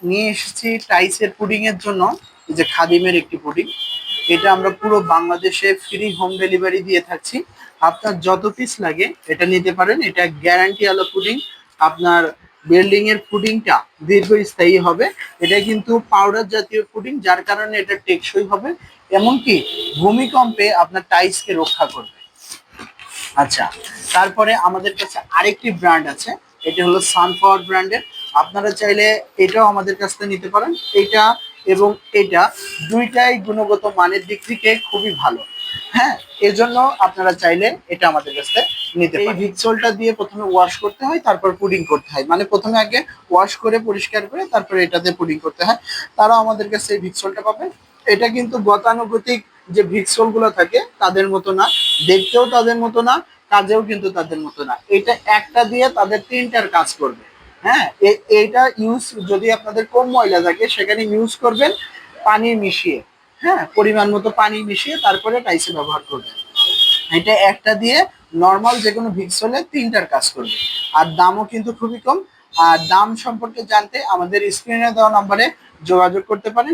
নিয়ে এসেছি টাইসের পুডিং এর জন্য, এই যে খাদিমের একটি পুডিং। এটা আমরা পুরো বাংলাদেশে ফ্রি হোম ডেলিভারি দিয়ে থাকছি। আপনার যত পিস লাগে এটা নিতে পারেন। এটা গ্যারান্টি আলো পুডিং। আপনার বিল্ডিং এর পুডিংটা দীর্ঘস্থায়ী হবে। এটা কিন্তু পাউডার জাতীয় পুডিং, যার কারণে এটা টেকসই হবে, এমনকি ভূমিকম্পে আপনার টাইলসকে রক্ষা করবে। আচ্ছা, তারপরে আমাদের কাছে আরেকটি ব্র্যান্ড আছে, এটা হলো সানফ্লাওয়ার ব্র্যান্ডের। আপনারা চাইলে এটাও আমাদের কাছ থেকে নিতে পারেন। এটা এবং এটা দুইটাই গুণগত মানের দিক থেকে খুবই ভালো। হ্যাঁ, এজন্য আপনারা চাইলে এটা আমাদের কাছ থেকে নিতে পারেন। এই ভিক্সলটা দিয়ে প্রথমে ওয়াশ করতে হয়, তারপর পুডিং করতে হয়। মানে প্রথমে আগে ওয়াশ করে পরিষ্কার করে তারপরে এটাতে পুডিং করতে হয়। তারাও আমাদের কাছে এই ভিক্সলটা পাবেন। এটা কিন্তু গতানুগতিক যে ভিক্সল গুলো থাকে তাদের মতো না, দেখতেও তাদের মতো না, কাজেও কিন্তু তাদের মতো না। এটা একটা দিয়ে তাদের তিনটার কাজ করবে। হ্যাঁ, এইটা ইউজ যদি আপনাদের কম ময়লা থাকে সেখানে ইউজ করবেন পানি মিশিয়ে। হ্যাঁ, পরিমাণ মতো পানি মিশিয়ে তারপরে টাইসে ব্যবহার করবেন। এটা একটা দিয়ে নর্মাল যে কোনো ভিক্সলে তিনটার কাজ করবে। আর দামও কিন্তু খুবই কম। আর দাম সম্পর্কে জানতে আমাদের স্ক্রিনে দেওয়া নম্বরে যোগাযোগ করতে পারেন।